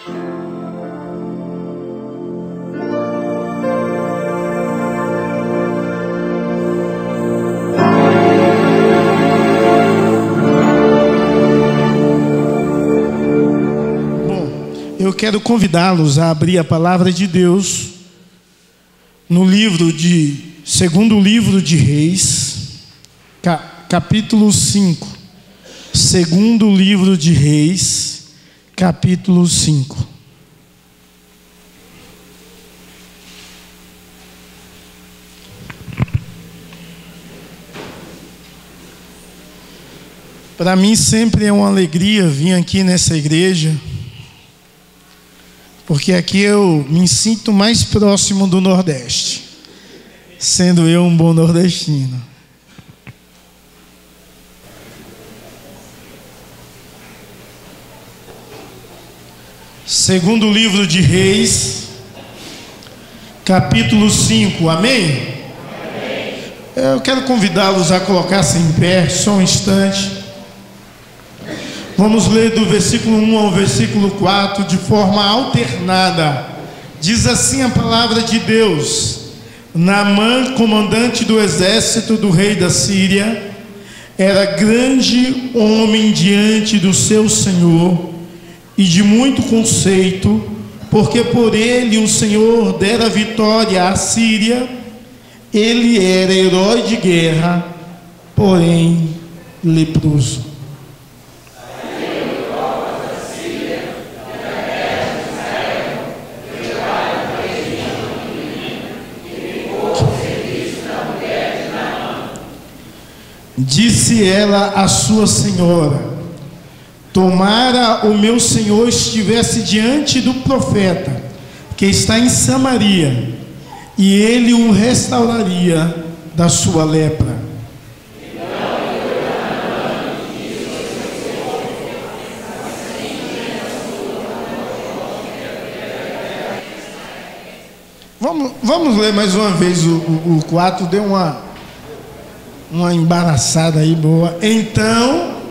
Eu quero convidá-los a abrir a palavra de Deus no segundo livro de Reis, capítulo 5. Segundo livro de Reis, capítulo 5. Para mim sempre é uma alegria vir aqui nessa igreja, porque aqui eu me sinto mais próximo do Nordeste, sendo eu um bom nordestino. Segundo livro de Reis, capítulo 5, amém? Eu quero convidá-los a colocar-se em pé, só um instante. Vamos ler do versículo 1 ao versículo 4 de forma alternada. Diz assim a palavra de Deus: Naamã, comandante do exército do rei da Síria, era grande homem diante do seu senhor e de muito conceito, porque por ele o Senhor dera vitória à Síria. Ele era herói de guerra, porém leproso. Disse ela à sua senhora: tomara o meu senhor estivesse diante do profeta que está em Samaria, e ele o restauraria da sua lepra. Vamos ler mais uma vez o 4, deu uma embaraçada aí boa. Então,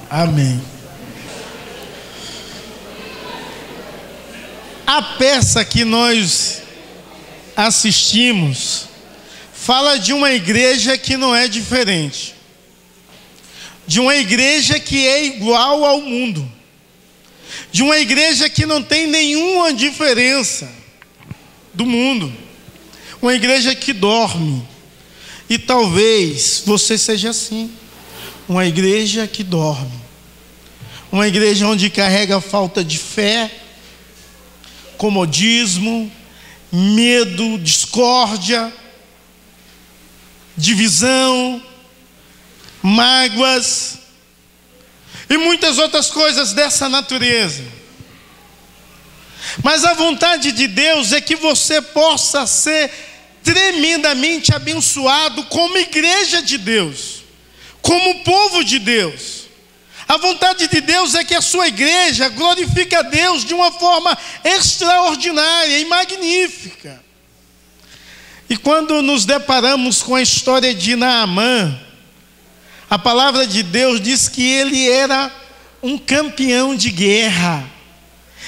amém. A peça que nós assistimos fala de uma igreja que não é diferente, de uma igreja que é igual ao mundo, de uma igreja que não tem nenhuma diferença do mundo, uma igreja que dorme. E talvez você seja assim, uma igreja que dorme, uma igreja onde carrega falta de fé, comodismo, medo, discórdia, divisão, mágoas e muitas outras coisas dessa natureza. Mas a vontade de Deus é que você possa ser tremendamente abençoado como igreja de Deus, como povo de Deus. A vontade de Deus é que a sua igreja glorifique a Deus de uma forma extraordinária e magnífica. E quando nos deparamos com a história de Naamã, a palavra de Deus diz que ele era um campeão de guerra.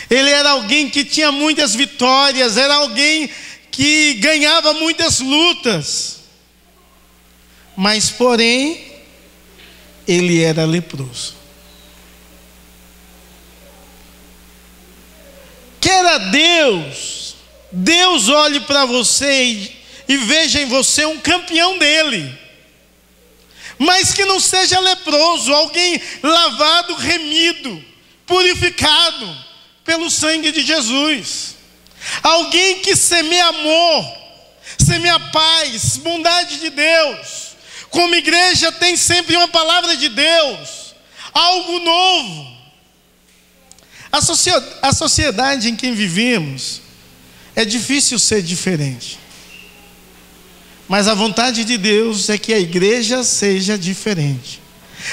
Ele era alguém que tinha muitas vitórias, era alguém que ganhava muitas lutas. Mas, porém, ele era leproso. Queira Deus olhe para você e veja em você um campeão dele, mas que não seja leproso, alguém lavado, remido, purificado pelo sangue de Jesus, alguém que semeia amor, semeia paz, bondade de Deus. Como igreja tem sempre uma palavra de Deus, algo novo. A sociedade em que vivemos é difícil ser diferente, mas a vontade de Deus é que a igreja seja diferente.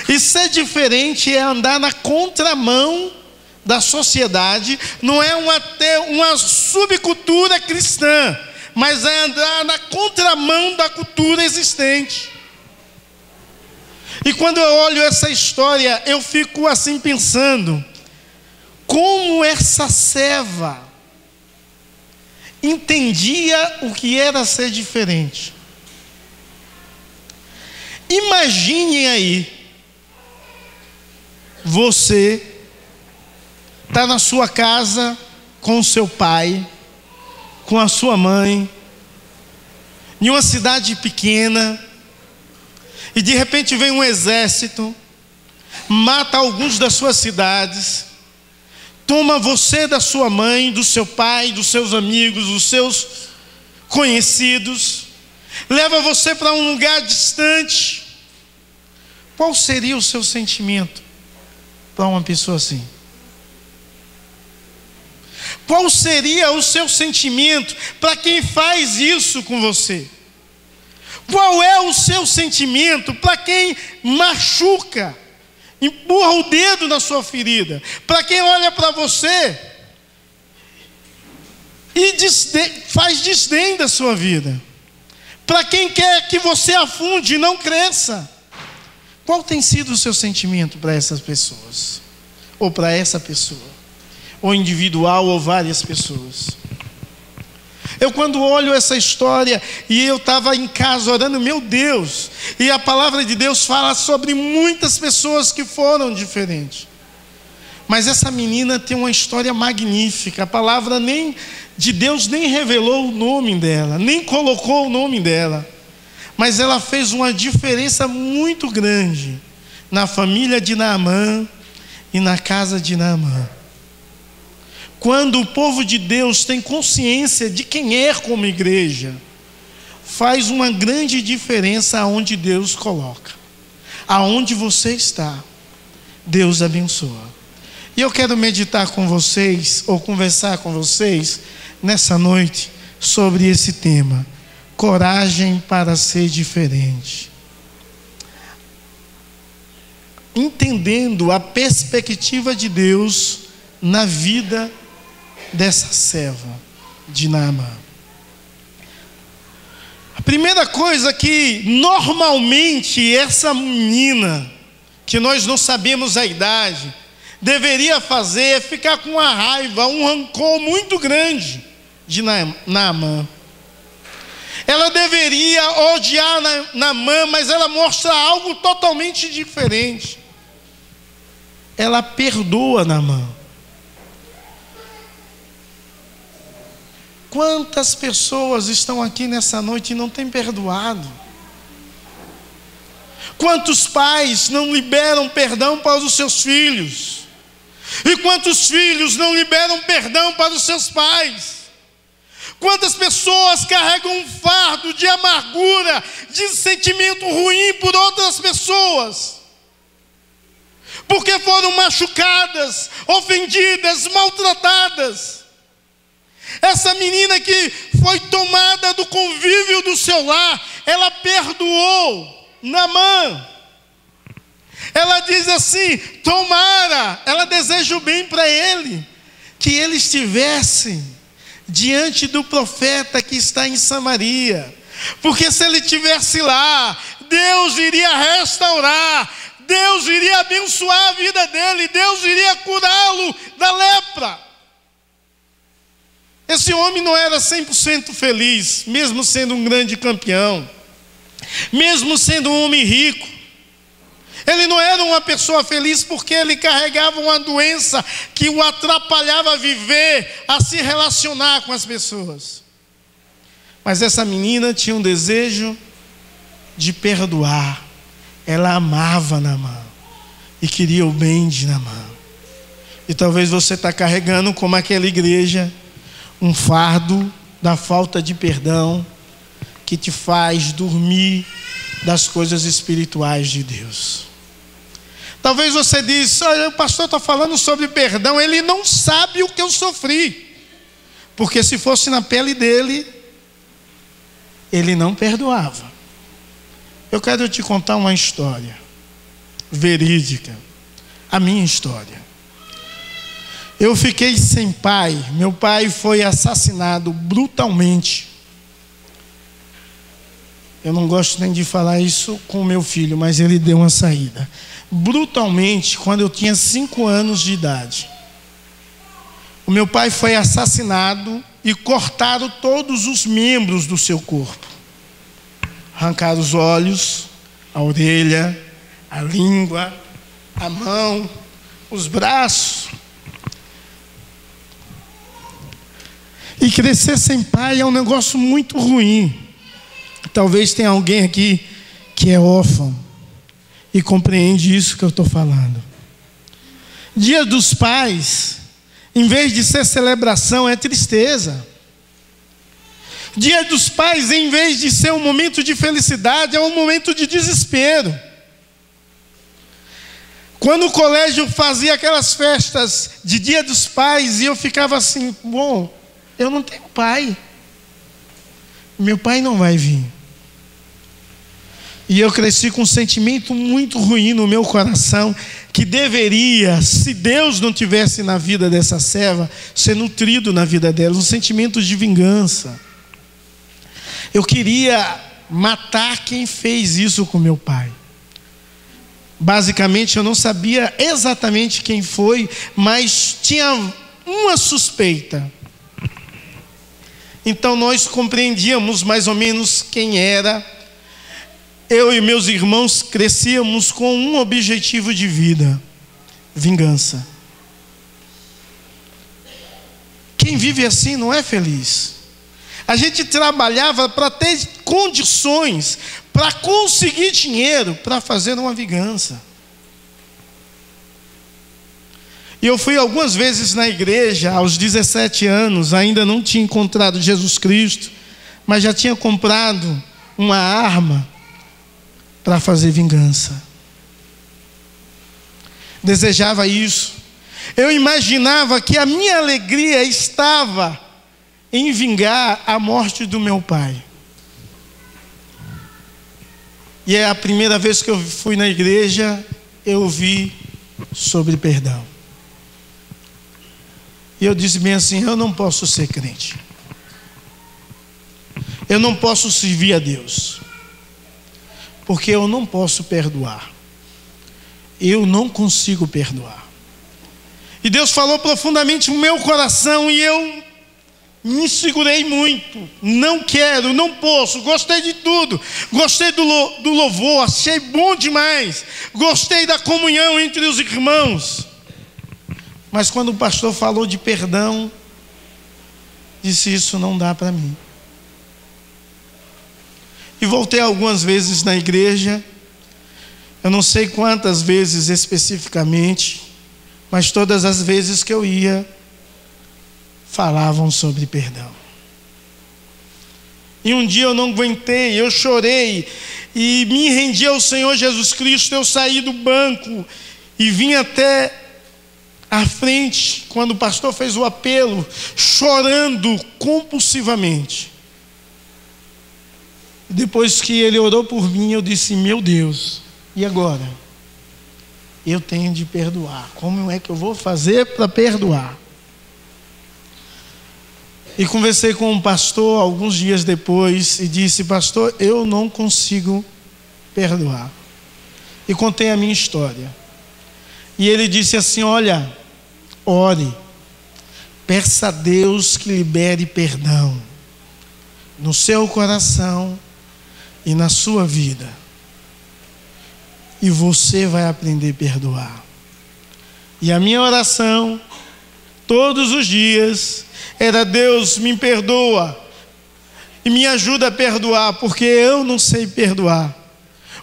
E ser diferente é andar na contramão da sociedade, não é uma subcultura cristã, mas é andar na contramão da cultura existente. E quando eu olho essa história, eu fico assim pensando, como essa serva entendia o que era ser diferente. Imagine aí, você está na sua casa com o seu pai, com a sua mãe, em uma cidade pequena, e de repente vem um exército, mata alguns das suas cidades, toma você da sua mãe, do seu pai, dos seus amigos, dos seus conhecidos, leva você para um lugar distante. Qual seria o seu sentimento para uma pessoa assim? Qual seria o seu sentimento para quem faz isso com você? Qual é o seu sentimento para quem machuca, empurra o dedo na sua ferida? Para quem olha para você e faz desdém da sua vida? Para quem quer que você afunde e não cresça? Qual tem sido o seu sentimento para essas pessoas? Ou para essa pessoa? Ou individual, ou várias pessoas? Eu quando olho essa história, e eu estava em casa orando, meu Deus, e a palavra de Deus fala sobre muitas pessoas que foram diferentes. Mas essa menina tem uma história magnífica. A palavra de Deus nem revelou o nome dela, nem colocou o nome dela. Mas ela fez uma diferença muito grande na família de Naamã e na casa de Naamã. Quando o povo de Deus tem consciência de quem é como igreja, faz uma grande diferença aonde Deus coloca. Aonde você está, Deus abençoa. E eu quero meditar com vocês, ou conversar com vocês, nessa noite, sobre esse tema. Coragem para ser diferente. Entendendo a perspectiva de Deus na vida dessa serva de Naamã. A primeira coisa que normalmente essa menina, que nós não sabemos a idade, deveria fazer é ficar com uma raiva, um rancor muito grande de Naamã. Ela deveria odiar Naamã, mas ela mostra algo totalmente diferente. Ela perdoa Naamã. Quantas pessoas estão aqui nessa noite e não têm perdoado? Quantos pais não liberam perdão para os seus filhos? E quantos filhos não liberam perdão para os seus pais? Quantas pessoas carregam um fardo de amargura, de sentimento ruim por outras pessoas? Porque foram machucadas, ofendidas, maltratadas. Essa menina que foi tomada do convívio do seu lar, ela perdoou Naamã. Ela diz assim, tomara, ela deseja o bem para ele, que ele estivesse diante do profeta que está em Samaria, porque se ele estivesse lá, Deus iria restaurar, Deus iria abençoar a vida dele, Deus iria curá-lo da lepra. Esse homem não era 100% feliz, mesmo sendo um grande campeão, mesmo sendo um homem rico. Ele não era uma pessoa feliz porque ele carregava uma doença que o atrapalhava a viver, a se relacionar com as pessoas. Mas essa menina tinha um desejo de perdoar. Ela amava Naamã e queria o bem de Naamã. E talvez você está carregando, como aquela igreja, um fardo da falta de perdão que te faz dormir das coisas espirituais de Deus. Talvez você diz, olha, o pastor está falando sobre perdão, ele não sabe o que eu sofri, porque se fosse na pele dele, ele não perdoava. Eu quero te contar uma história verídica, a minha história. Eu fiquei sem pai, meu pai foi assassinado brutalmente Eu não gosto nem de falar isso com o meu filho, mas ele deu uma saída. Brutalmente, quando eu tinha 5 anos de idade, o meu pai foi assassinado e cortaram todos os membros do seu corpo. Arrancaram os olhos, a orelha, a língua, a mão, os braços. E crescer sem pai é um negócio muito ruim. Talvez tenha alguém aqui que é órfão e compreende isso que eu estou falando. Dia dos Pais, em vez de ser celebração, é tristeza. Dia dos Pais, em vez de ser um momento de felicidade, é um momento de desespero. Quando o colégio fazia aquelas festas de Dia dos Pais, e eu ficava assim, bom, eu não tenho pai. Meu pai não vai vir. E eu cresci com um sentimento muito ruim no meu coração, que deveria, se Deus não tivesse na vida dessa serva, ser nutrido na vida dela, um sentimento de vingança. Eu queria matar quem fez isso com meu pai. Basicamente, eu não sabia exatamente quem foi, mas tinha uma suspeita. Então nós compreendíamos mais ou menos quem era. Eu e meus irmãos crescíamos com um objetivo de vida: vingança. Quem vive assim não é feliz. A gente trabalhava para ter condições, para conseguir dinheiro, para fazer uma vingança. E eu fui algumas vezes na igreja, aos 17 anos, ainda não tinha encontrado Jesus Cristo, mas já tinha comprado uma arma para fazer vingança. Desejava isso. Eu imaginava que a minha alegria estava em vingar a morte do meu pai. E é a primeira vez que eu fui na igreja, eu ouvi sobre perdão. E eu disse bem assim: eu não posso ser crente. Eu não posso servir a Deus. Porque eu não posso perdoar. Eu não consigo perdoar. E Deus falou profundamente no meu coração e eu me segurei muito. Não quero, não posso. Gostei de tudo. Gostei do louvor, achei bom demais. Gostei da comunhão entre os irmãos. Mas quando o pastor falou de perdão, disse: isso não dá para mim. E voltei algumas vezes na igreja, eu não sei quantas vezes especificamente, mas todas as vezes que eu ia, falavam sobre perdão. E um dia eu não aguentei, eu chorei e me rendi ao Senhor Jesus Cristo. Eu saí do banco e vim até à frente, quando o pastor fez o apelo, chorando compulsivamente. Depois que ele orou por mim, eu disse: meu Deus, e agora? Eu tenho de perdoar. Como é que eu vou fazer para perdoar? E conversei com um pastor alguns dias depois e disse: pastor, eu não consigo perdoar. E contei a minha história. E ele disse assim: olha, ore, peça a Deus que libere perdão no seu coração e na sua vida, e você vai aprender a perdoar. E a minha oração todos os dias era: Deus, me perdoa e me ajuda a perdoar, porque eu não sei perdoar.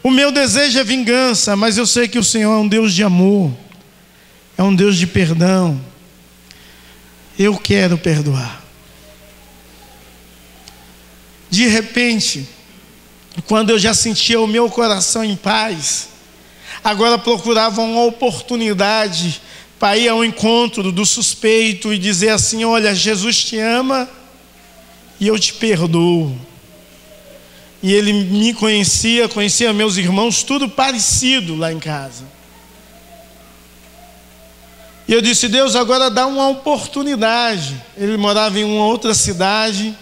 O meu desejo é vingança, mas eu sei que o Senhor é um Deus de amor, é um Deus de perdão. Eu quero perdoar. De repente, quando eu já sentia o meu coração em paz, agora procurava uma oportunidade para ir ao encontro do suspeito e dizer assim: olha, Jesus te ama e eu te perdoo. E ele me conhecia meus irmãos, tudo parecido lá em casa. E eu disse: Deus, agora dá uma oportunidade. Ele morava em uma outra cidade,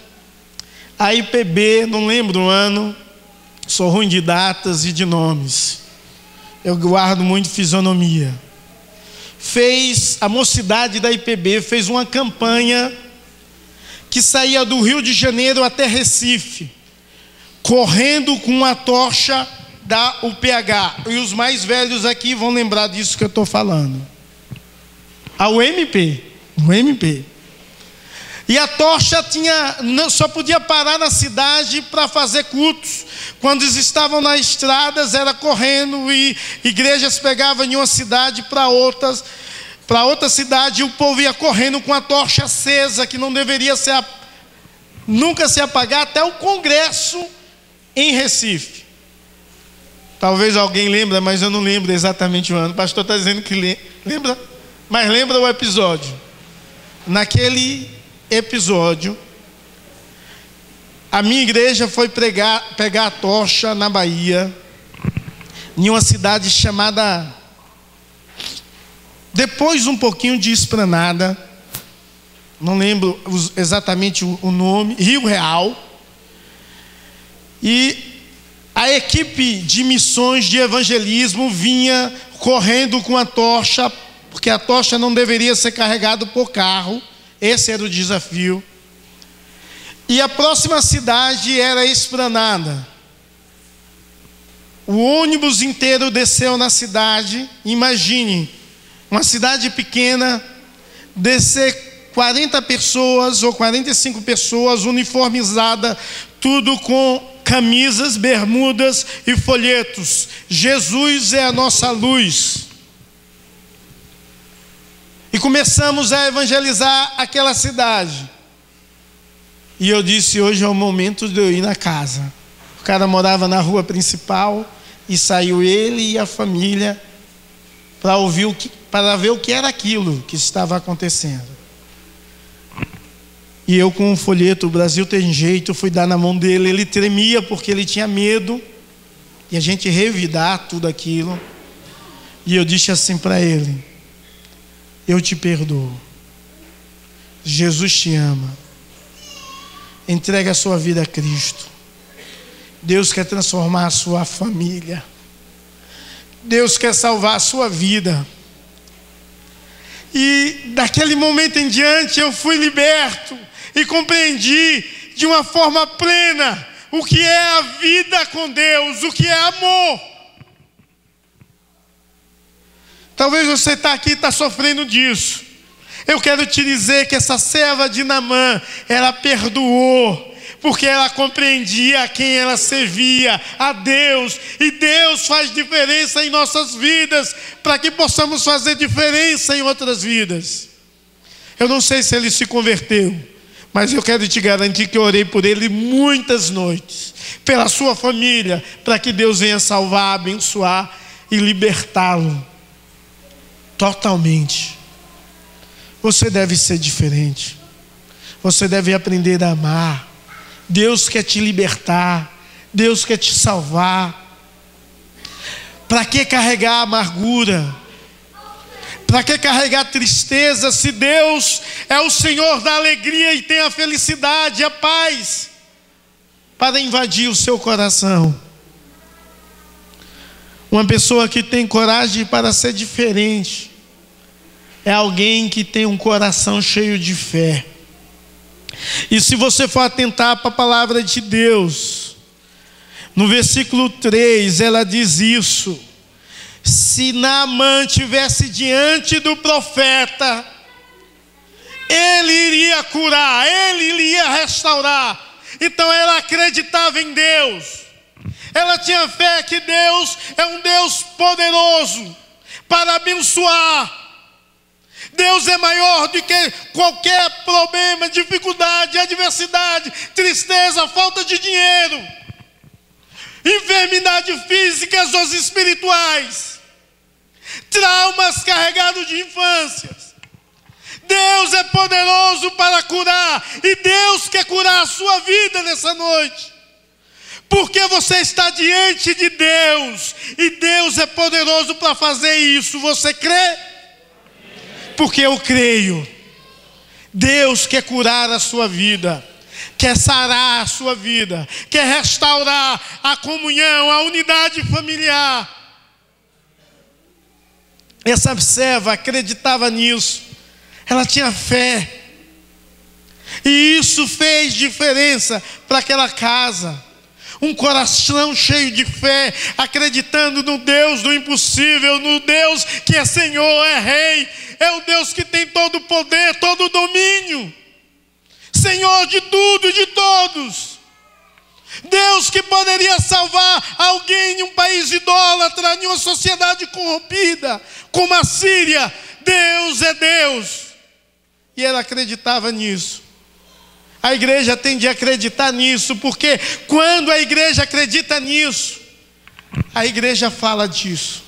a IPB, não lembro o ano, Sou ruim de datas e de nomes. Eu guardo muito fisionomia. A mocidade da IPB fez uma campanha que saía do Rio de Janeiro até Recife, correndo com uma tocha da UPH. E os mais velhos aqui vão lembrar disso que eu estou falando. A UMP. E a tocha só podia parar na cidade para fazer cultos. Quando eles estavam nas estradas, era correndo, e igrejas pegavam em uma cidade para outra cidade, e o povo ia correndo com a tocha acesa, que não deveria nunca se apagar, até o congresso em Recife. Talvez alguém lembre, mas eu não lembro exatamente o ano. O pastor está dizendo que lembra, mas lembra o episódio. Naquele episódio, a minha igreja foi pegar a tocha na Bahia, em uma cidade chamada, depois um pouquinho de Esplanada, não lembro exatamente o nome, Rio Real. E a equipe de missões de evangelismo vinha correndo com a tocha, porque a tocha não deveria ser carregada por carro. Esse era o desafio. E a próxima cidade era Esplanada. O ônibus inteiro desceu na cidade. Imagine, uma cidade pequena, descer 40 pessoas ou 45 pessoas uniformizadas, tudo com camisas, bermudas e folhetos. Jesus é a nossa luz. E começamos a evangelizar aquela cidade. E eu disse, hoje é o momento de eu ir na casa. O cara morava na rua principal, e saiu ele e a família para ver o que era aquilo que estava acontecendo. E eu, com um folheto, o Brasil tem jeito, fui dar na mão dele. Ele tremia porque ele tinha medo, e a gente revidar tudo aquilo. E eu disse assim para ele: eu te perdoo, Jesus te ama, entregue a sua vida a Cristo. Deus quer transformar a sua família, Deus quer salvar a sua vida. E daquele momento em diante eu fui liberto e compreendi de uma forma plena o que é a vida com Deus, o que é amor. Talvez você está aqui e está sofrendo disso. Eu quero te dizer que essa serva de Naamã, ela perdoou, porque ela compreendia a quem ela servia, a Deus. E Deus faz diferença em nossas vidas, para que possamos fazer diferença em outras vidas. Eu não sei se ele se converteu, mas eu quero te garantir que eu orei por ele muitas noites, pela sua família, para que Deus venha salvar, abençoar e libertá-lo totalmente. Você deve ser diferente. Você deve aprender a amar. Deus quer te libertar. Deus quer te salvar. Para que carregar amargura? Para que carregar tristeza, se Deus é o Senhor da alegria e tem a felicidade, a paz para invadir o seu coração? Uma pessoa que tem coragem para ser diferente é alguém que tem um coração cheio de fé. E se você for atentar para a palavra de Deus, no versículo 3, ela diz isso: se Naamã estivesse diante do profeta, ele iria curar, ele iria restaurar. Então ela acreditava em Deus. Ela tinha fé que Deus é um Deus poderoso para abençoar. Deus é maior do que qualquer problema, dificuldade, adversidade, tristeza, falta de dinheiro, enfermidades físicas ou espirituais, traumas carregados de infâncias. Deus é poderoso para curar, e Deus quer curar a sua vida nessa noite. Porque você está diante de Deus, e Deus é poderoso para fazer isso. Você crê? Porque eu creio. Deus quer curar a sua vida. quer sarar a sua vida, quer restaurar a comunhão, a unidade familiar. Essa serva acreditava nisso, ela tinha fé, e isso fez diferença para aquela casa. Um coração cheio de fé, acreditando no Deus do impossível, no Deus que é Senhor, é Rei, é o Deus que tem todo o poder, todo o domínio, Senhor de tudo e de todos. Deus que poderia salvar alguém em um país idólatra, em uma sociedade corrompida, como a Síria. Deus é Deus. E ela acreditava nisso. A igreja tem de acreditar nisso, porque quando a igreja acredita nisso, a igreja fala disso,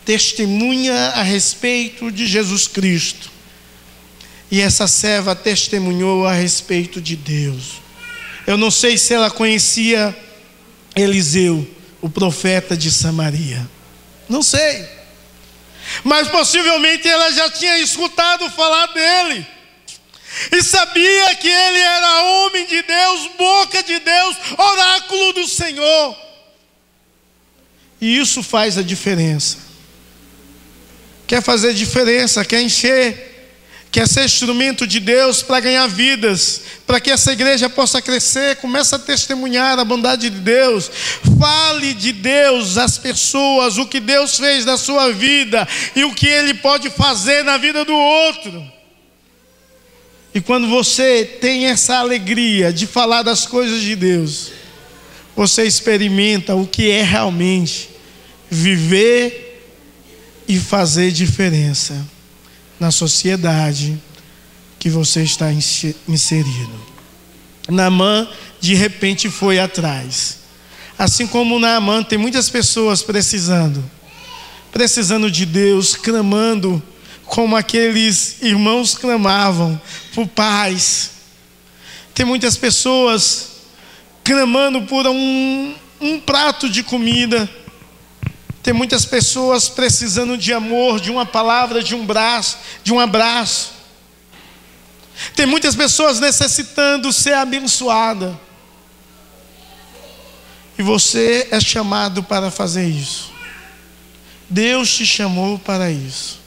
testemunha a respeito de Jesus Cristo. E essa serva testemunhou a respeito de Deus. Eu não sei se ela conhecia Eliseu, o profeta de Samaria. Não sei. Mas possivelmente ela já tinha escutado falar dele. E sabia que ele era homem de Deus, boca de Deus, oráculo do Senhor. E isso faz a diferença. Quer fazer diferença, quer encher, quer ser instrumento de Deus para ganhar vidas, para que essa igreja possa crescer. Comece a testemunhar a bondade de Deus. Fale de Deus às pessoas, o que Deus fez na sua vida e o que Ele pode fazer na vida do outro. E quando você tem essa alegria de falar das coisas de Deus, você experimenta o que é realmente viver e fazer diferença na sociedade que você está inserido. Naamã de repente foi atrás. Assim como Naamã, tem muitas pessoas precisando de Deus, clamando como aqueles irmãos clamavam por paz. Tem muitas pessoas clamando por um prato de comida. Tem muitas pessoas precisando de amor, de uma palavra, de um abraço. Tem muitas pessoas necessitando ser abençoada. E você é chamado para fazer isso. Deus te chamou para isso.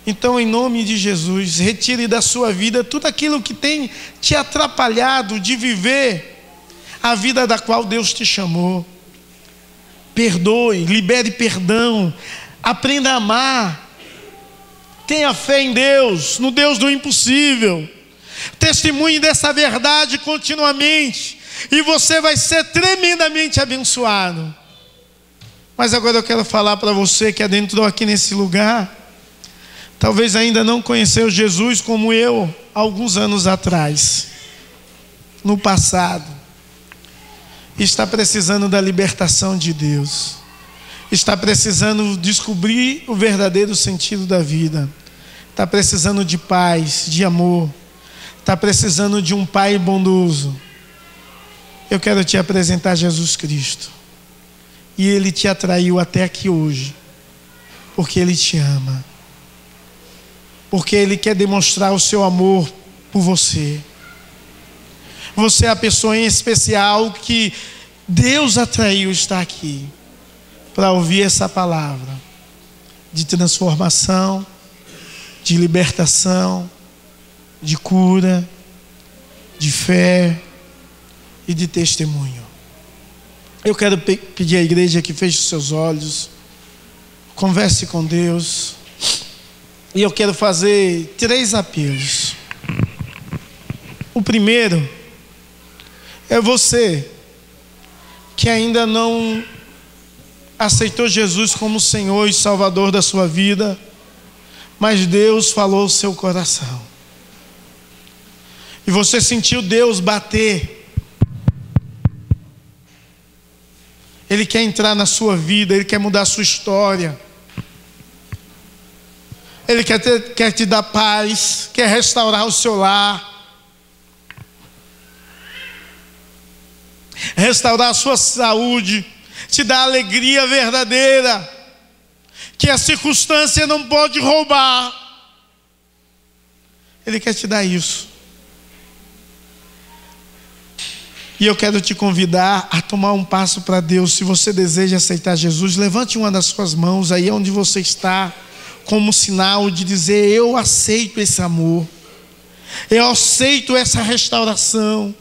Então, em nome de Jesus, retire da sua vida tudo aquilo que tem te atrapalhado de viver a vida da qual Deus te chamou. Perdoe, libere perdão, aprenda a amar. Tenha fé em Deus, no Deus do impossível. Testemunhe dessa verdade continuamente, e você vai ser tremendamente abençoado. Mas agora eu quero falar para você que adentrou aqui nesse lugar, talvez ainda não conheceu Jesus como eu, alguns anos atrás, no passado. Está precisando da libertação de Deus. Está precisando descobrir o verdadeiro sentido da vida. Está precisando de paz, de amor. Está precisando de um Pai bondoso. Eu quero te apresentar Jesus Cristo. E Ele te atraiu até aqui hoje, porque Ele te ama. Porque Ele quer demonstrar o seu amor por você. Você é a pessoa em especial que Deus atraiu, está aqui para ouvir essa palavra de transformação, de libertação, de cura, de fé e de testemunho. Eu quero pedir à igreja que feche os seus olhos, converse com Deus. E eu quero fazer 3 apelos. O primeiro é você que ainda não aceitou Jesus como Senhor e Salvador da sua vida, mas Deus falou ao seu coração. E você sentiu Deus bater. Ele quer entrar na sua vida, Ele quer mudar a sua história. Ele quer te dar paz, quer restaurar o seu lar, restaurar a sua saúde, te dar alegria verdadeira, que a circunstância não pode roubar. Ele quer te dar isso. E eu quero te convidar a tomar um passo para Deus. Se você deseja aceitar Jesus, levante uma das suas mãos aí onde você está, como sinal de dizer: eu aceito esse amor, eu aceito essa restauração.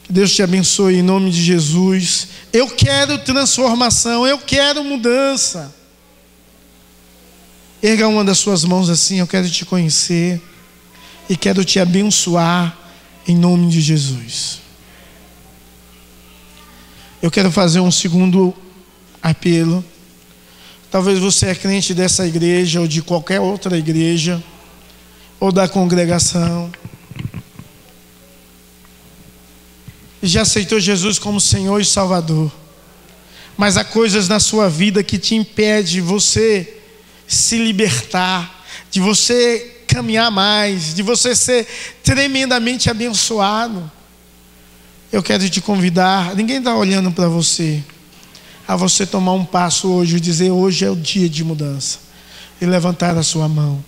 Que Deus te abençoe em nome de Jesus. Eu quero transformação, eu quero mudança. Erga uma das suas mãos assim: eu quero te conhecer e quero te abençoar em nome de Jesus. Eu quero fazer um segundo apelo. Talvez você é crente dessa igreja ou de qualquer outra igreja, ou da congregação, e já aceitou Jesus como Senhor e Salvador, mas há coisas na sua vida que te impedem de você se libertar, de você caminhar mais, de você ser tremendamente abençoado. Eu quero te convidar, ninguém está olhando para você, a você tomar um passo hoje e dizer: hoje é o dia de mudança, e levantar a sua mão.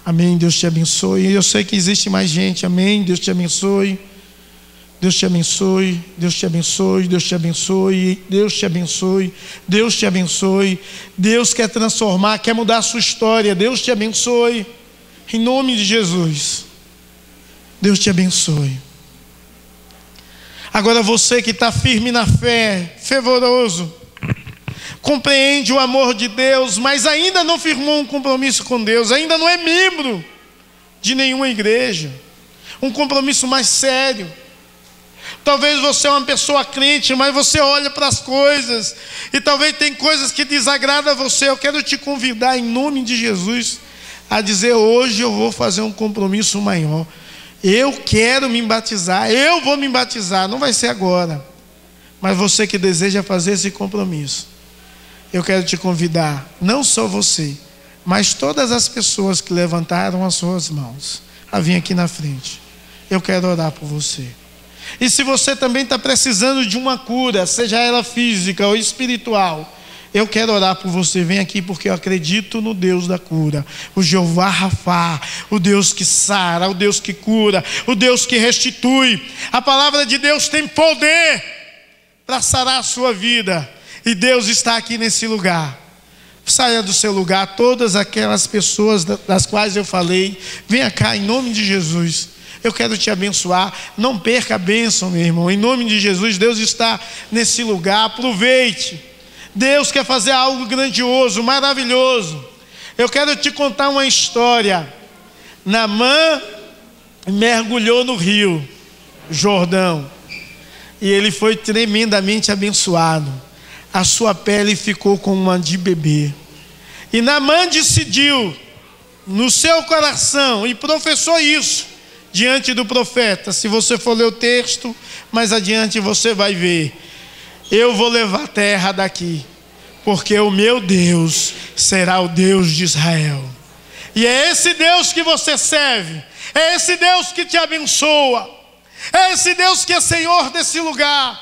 Amém, Deus te abençoe. Eu sei que existe mais gente. Amém, Deus te abençoe. Deus te abençoe, Deus te abençoe, Deus te abençoe, Deus te abençoe, Deus te abençoe. Deus quer transformar, quer mudar a sua história. Deus te abençoe, em nome de Jesus. Deus te abençoe. Agora você que está firme na fé, fervoroso, compreende o amor de Deus, mas ainda não firmou um compromisso com Deus, ainda não é membro de nenhuma igreja, um compromisso mais sério. Talvez você é uma pessoa crente, mas você olha para as coisas e talvez tem coisas que desagradam a você. Eu quero te convidar em nome de Jesus a dizer: hoje eu vou fazer um compromisso maior. Eu quero me batizar, eu vou me batizar. Não vai ser agora, mas você que deseja fazer esse compromisso, eu quero te convidar, não só você, mas todas as pessoas que levantaram as suas mãos, a vir aqui na frente. Eu quero orar por você. E se você também está precisando de uma cura, seja ela física ou espiritual, eu quero orar por você. Vem aqui, porque eu acredito no Deus da cura, o Jeová Rafá, o Deus que sara, o Deus que cura, o Deus que restitui. A palavra de Deus tem poder para sarar a sua vida, e Deus está aqui nesse lugar. Saia do seu lugar, todas aquelas pessoas das quais eu falei, venha cá em nome de Jesus. Eu quero te abençoar. Não perca a bênção, meu irmão. Em nome de Jesus, Deus está nesse lugar. Aproveite. Deus quer fazer algo grandioso, maravilhoso. Eu quero te contar uma história. Naamã mergulhou no rio Jordão e ele foi tremendamente abençoado. A sua pele ficou como uma de bebê. E Naamã decidiu no seu coração e professou isso diante do profeta. Se você for ler o texto mais adiante, você vai ver: eu vou levar a terra daqui, porque o meu Deus será o Deus de Israel. E é esse Deus que você serve, é esse Deus que te abençoa, é esse Deus que é Senhor desse lugar,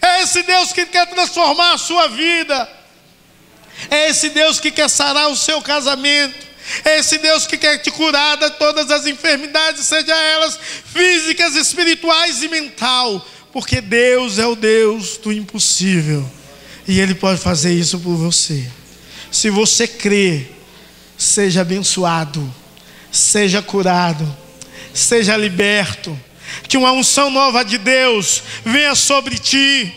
é esse Deus que quer transformar a sua vida, é esse Deus que quer sarar o seu casamento, é esse Deus que quer te curar de todas as enfermidades, sejam elas físicas, espirituais e mental, porque Deus é o Deus do impossível, e Ele pode fazer isso por você. Se você crê, seja abençoado, seja curado, seja liberto, que uma unção nova de Deus venha sobre ti,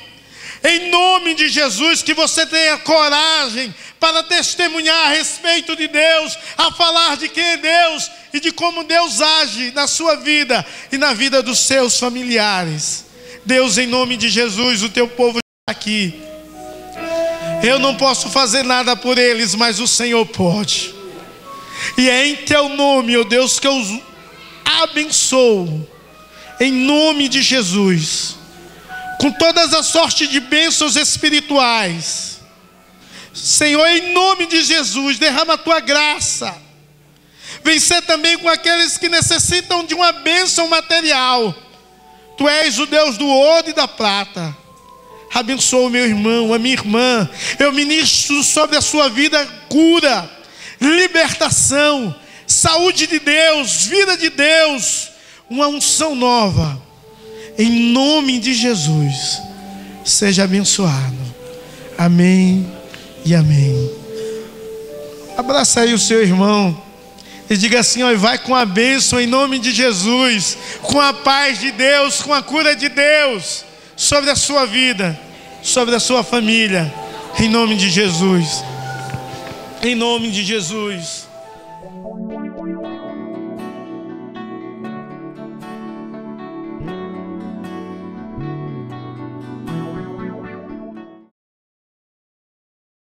em nome de Jesus. Que você tenha coragem para testemunhar a respeito de Deus, a falar de quem é Deus e de como Deus age na sua vida e na vida dos seus familiares. Deus, em nome de Jesus, o teu povo está aqui. Eu não posso fazer nada por eles, mas o Senhor pode. E é em teu nome, ó Deus, que eu os abençoo, em nome de Jesus, com todas as sortes de bênçãos espirituais. Senhor, em nome de Jesus, derrama a tua graça. Vem ser também com aqueles que necessitam de uma bênção material. Tu és o Deus do ouro e da prata. Abençoa o meu irmão, a minha irmã. Eu ministro sobre a sua vida cura, libertação, saúde de Deus, vida de Deus, uma unção nova. Em nome de Jesus, seja abençoado. Amém e amém. Abraça aí o seu irmão e diga assim: ó, vai com a bênção em nome de Jesus, com a paz de Deus, com a cura de Deus sobre a sua vida, sobre a sua família, em nome de Jesus. Em nome de Jesus.